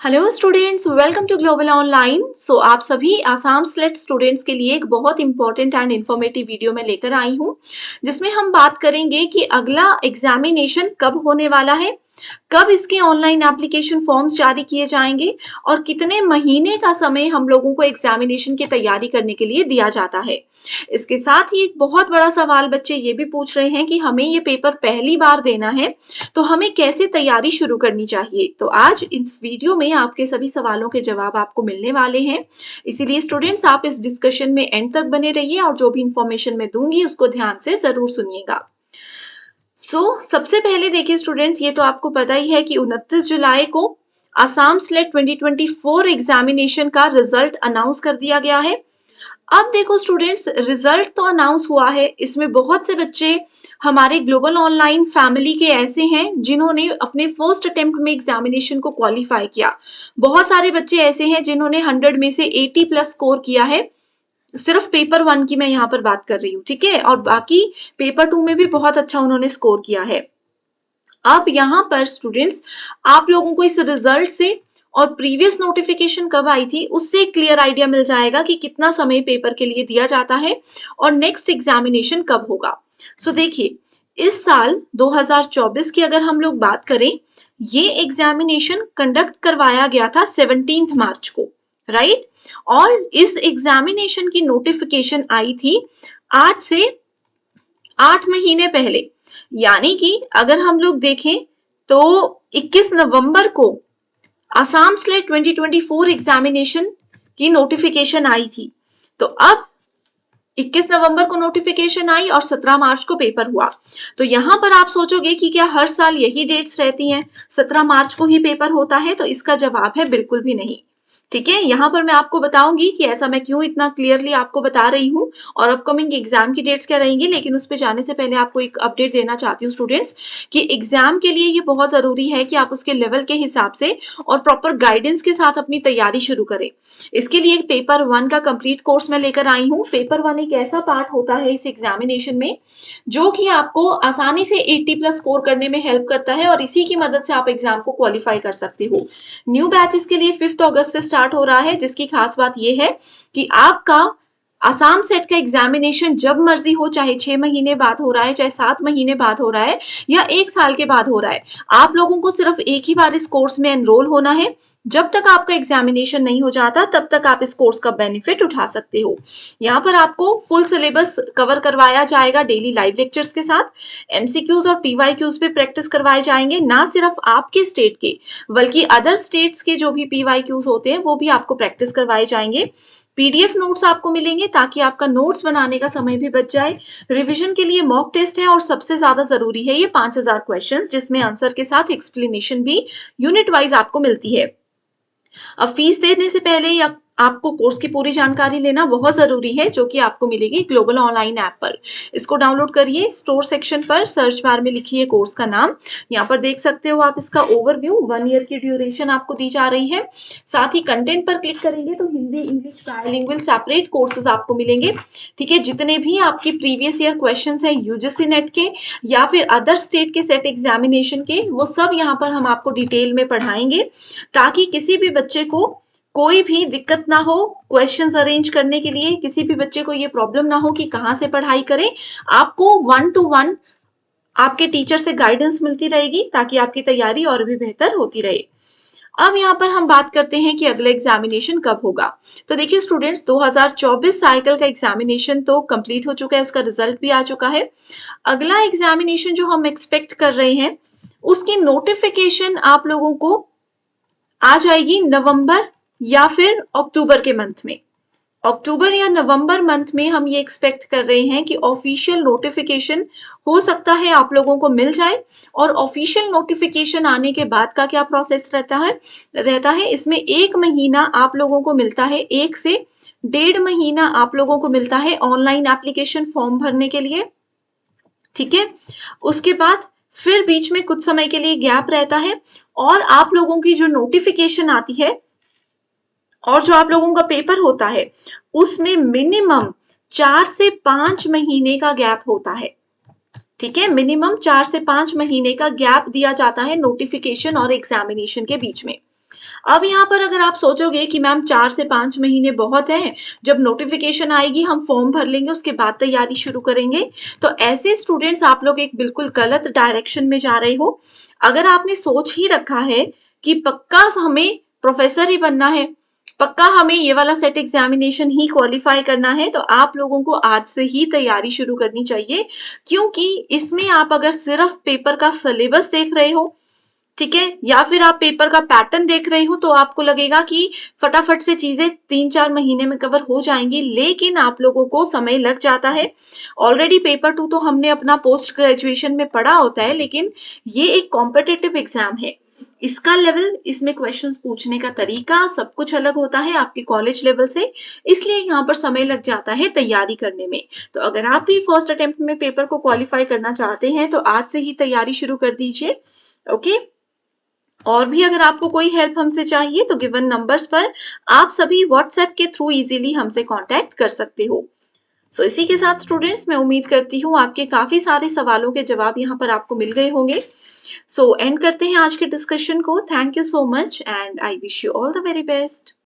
Hello students, welcome to global online. आप सभी Assam slate students के लिए एक बहुत इंपॉर्टेंट एंड इन्फॉर्मेटिव वीडियो में लेकर आई हूँ, जिसमें हम बात करेंगे कि अगला एग्जामिनेशन कब होने वाला है, कब इसके ऑनलाइन एप्लीकेशन फॉर्म्स जारी किए जाएंगे और कितने महीने का समय हम लोगों को एग्जामिनेशन की तैयारी करने के लिए दिया जाता है। इसके साथ ही एक बहुत बड़ा सवाल बच्चे ये भी पूछ रहे हैं कि हमें ये पेपर पहली बार देना है तो हमें कैसे तैयारी शुरू करनी चाहिए। तो आज इस वीडियो में आपके सभी सवालों के जवाब आपको मिलने वाले हैं, इसीलिए स्टूडेंट्स आप इस डिस्कशन में एंड तक बने रहिए और जो भी इंफॉर्मेशन मैं दूंगी उसको ध्यान से जरूर सुनिएगा। सबसे पहले देखिए स्टूडेंट्स, ये तो आपको पता ही है कि 29 जुलाई को आसाम स्लेट 2024 एग्जामिनेशन का रिजल्ट अनाउंस कर दिया गया है। अब देखो स्टूडेंट्स, रिजल्ट तो अनाउंस हुआ है, इसमें बहुत से बच्चे हमारे ग्लोबल ऑनलाइन फैमिली के ऐसे हैं जिन्होंने अपने फर्स्ट अटेम्प्ट में एग्जामिनेशन को क्वालिफाई किया। बहुत सारे बच्चे ऐसे हैं जिन्होंने 100 में से 80 प्लस स्कोर किया है। सिर्फ पेपर 1 की मैं यहाँ पर बात कर रही हूँ, ठीक है, और बाकी पेपर 2 में भी बहुत अच्छा उन्होंने स्कोर किया है। अब यहाँ पर स्टूडेंट्स, आप लोगों को इस रिजल्ट से और प्रीवियस नोटिफिकेशन कब आई थी उससे एक क्लियर आइडिया मिल जाएगा कि कितना समय पेपर के लिए दिया जाता है और नेक्स्ट एग्जामिनेशन कब होगा। देखिए, इस साल 2024 की अगर हम लोग बात करें, ये एग्जामिनेशन कंडक्ट करवाया गया था 17 मार्च को, राइट। और इस एग्जामिनेशन की नोटिफिकेशन आई थी आज से 8 महीने पहले, यानी कि अगर हम लोग देखें तो 21 नवंबर को आसाम स्लेट 2024 एग्जामिनेशन की नोटिफिकेशन आई थी। तो अब 21 नवंबर को नोटिफिकेशन आई और 17 मार्च को पेपर हुआ। तो यहां पर आप सोचोगे कि क्या हर साल यही डेट्स रहती हैं, 17 मार्च को ही पेपर होता है? तो इसका जवाब है बिल्कुल भी नहीं, ठीक है। यहाँ पर मैं आपको बताऊंगी कि ऐसा मैं क्यों इतना क्लियरली आपको बता रही हूँ और अपकमिंग एग्जाम की डेट्स क्या रहेंगी, लेकिन उस पर जाने से पहले आपको एक अपडेट देना चाहती हूँ स्टूडेंट्स कि एग्जाम के लिए ये बहुत जरूरी है कि आप उसके लेवल के हिसाब से और प्रॉपर गाइडेंस के साथ अपनी तैयारी शुरू करें। इसके लिए पेपर 1 का कंप्लीट कोर्स मैं लेकर आई हूँ। पेपर 1 एक ऐसा पार्ट होता है इस एग्जामिनेशन में जो कि आपको आसानी से 80 प्लस स्कोर करने में हेल्प करता है और इसी की मदद से आप एग्जाम को क्वालिफाई कर सकते हो। न्यू बैचेस के लिए 5 अगस्त से स्टार्ट हो रहा है, जिसकी खास बात यह है कि आपका आसाम सेट का एग्जामिनेशन जब मर्जी हो, चाहे 6 महीने बाद हो रहा है, चाहे 7 महीने बाद हो रहा है या 1 साल के बाद हो रहा है, आप लोगों को सिर्फ एक ही बार इस कोर्स में एनरोल होना है। जब तक आपका एग्जामिनेशन नहीं हो जाता तब तक आप इस कोर्स का बेनिफिट उठा सकते हो। यहाँ पर आपको फुल सिलेबस कवर करवाया जाएगा डेली लाइव लेक्चर्स के साथ। एमसीक्यूज और पीवाईक्यूज पे प्रैक्टिस करवाए जाएंगे, ना सिर्फ आपके स्टेट के बल्कि अदर स्टेट्स के जो भी पीवाईक्यूज होते हैं वो भी आपको प्रैक्टिस करवाए जाएंगे। पीडीएफ नोट्स आपको मिलेंगे ताकि आपका नोट्स बनाने का समय भी बच जाए। रिवीजन के लिए मॉक टेस्ट है और सबसे ज्यादा जरूरी है ये 5000 क्वेश्चंस, जिसमें आंसर के साथ एक्सप्लेनेशन भी यूनिट वाइज आपको मिलती है। अब फीस देने से पहले या आपको कोर्स की पूरी जानकारी लेना बहुत जरूरी है, जो कि आपको मिलेगी ग्लोबल ऑनलाइन ऐप पर। इसको डाउनलोड करिए, स्टोर सेक्शन पर सर्च बार में लिखिए कोर्स का नाम। यहाँ पर देख सकते हो आप इसका ओवरव्यू, 1 ईयर की ड्यूरेशन आपको दी जा रही है। साथ ही कंटेंट पर क्लिक करेंगे तो Hindi English bilingual separate courses आपको मिलेंगे, ठीक है। जितने भी आपके प्रीवियस ईयर क्वेश्चन है यूजीसी नेट के या फिर अदर स्टेट के सेट एग्जामिनेशन के, वो सब यहाँ पर हम आपको डिटेल में पढ़ाएंगे ताकि किसी भी बच्चे को कोई भी दिक्कत ना हो क्वेश्चंस अरेंज करने के लिए, किसी भी बच्चे को ये प्रॉब्लम ना हो कि कहाँ से पढ़ाई करें। आपको 1 to 1 आपके टीचर से गाइडेंस मिलती रहेगी ताकि आपकी तैयारी और भी बेहतर होती रहे। अब यहाँ पर हम बात करते हैं कि अगला एग्जामिनेशन कब होगा। तो देखिए स्टूडेंट्स, 2024 साइकिल का एग्जामिनेशन तो कंप्लीट हो चुका है, उसका रिजल्ट भी आ चुका है। अगला एग्जामिनेशन जो हम एक्सपेक्ट कर रहे हैं उसकी नोटिफिकेशन आप लोगों को आ जाएगी नवंबर या फिर अक्टूबर के मंथ में। अक्टूबर या नवंबर मंथ में हम ये एक्सपेक्ट कर रहे हैं कि ऑफिशियल नोटिफिकेशन हो सकता है आप लोगों को मिल जाए। और ऑफिशियल नोटिफिकेशन आने के बाद का क्या प्रोसेस रहता है इसमें 1 महीना आप लोगों को मिलता है, 1 से 1.5 महीना आप लोगों को मिलता है ऑनलाइन एप्लीकेशन फॉर्म भरने के लिए, ठीक है। उसके बाद फिर बीच में कुछ समय के लिए गैप रहता है और आप लोगों की जो नोटिफिकेशन आती है और जो आप लोगों का पेपर होता है उसमें मिनिमम 4 से 5 महीने का गैप होता है, ठीक है। मिनिमम 4 से 5 महीने का गैप दिया जाता है नोटिफिकेशन और एग्जामिनेशन के बीच में। अब यहाँ पर अगर आप सोचोगे कि मैम 4 से 5 महीने बहुत हैं, जब नोटिफ़िकेशन आएगी हम फॉर्म भर लेंगे उसके बाद तैयारी शुरू करेंगे, तो ऐसे स्टूडेंट्स आप लोग एक बिल्कुल गलत डायरेक्शन में जा रहे हो। अगर आपने सोच ही रखा है कि पक्का हमें प्रोफ़ेसर ही बनना है, पक्का हमें ये वाला सेट एग्ज़ामिनेशन ही क्वालीफ़ाई करना है, तो आप लोगों को आज से ही तैयारी शुरू करनी चाहिए, क्योंकि इसमें आप अगर सिर्फ़ पेपर का सिलेबस देख रहे हो, ठीक है, या फिर आप पेपर का पैटर्न देख रहे हो तो आपको लगेगा कि फटाफट से चीजें 3-4 महीने में कवर हो जाएंगी, लेकिन आप लोगों को समय लग जाता है। ऑलरेडी पेपर 2 तो हमने अपना पोस्ट ग्रेजुएशन में पढ़ा होता है, लेकिन ये एक कॉम्पिटिटिव एग्जाम है। इसका लेवल, इसमें क्वेश्चंस पूछने का तरीका सब कुछ अलग होता है आपके कॉलेज लेवल से, इसलिए यहाँ पर समय लग जाता है तैयारी करने में। तो अगर आप भी फर्स्ट अटेम्प्ट में पेपर को क्वालिफाई करना चाहते हैं तो आज से ही तैयारी शुरू कर दीजिए। ओके, और भी अगर आपको कोई हेल्प हमसे चाहिए तो गिवन नंबर्स पर आप सभी व्हाट्सएप के थ्रू इजीली हमसे कांटेक्ट कर सकते हो। इसी के साथ स्टूडेंट्स मैं उम्मीद करती हूँ आपके काफी सारे सवालों के जवाब यहाँ पर आपको मिल गए होंगे। एंड करते हैं आज के डिस्कशन को। Thank you so much and I wish you all the very best.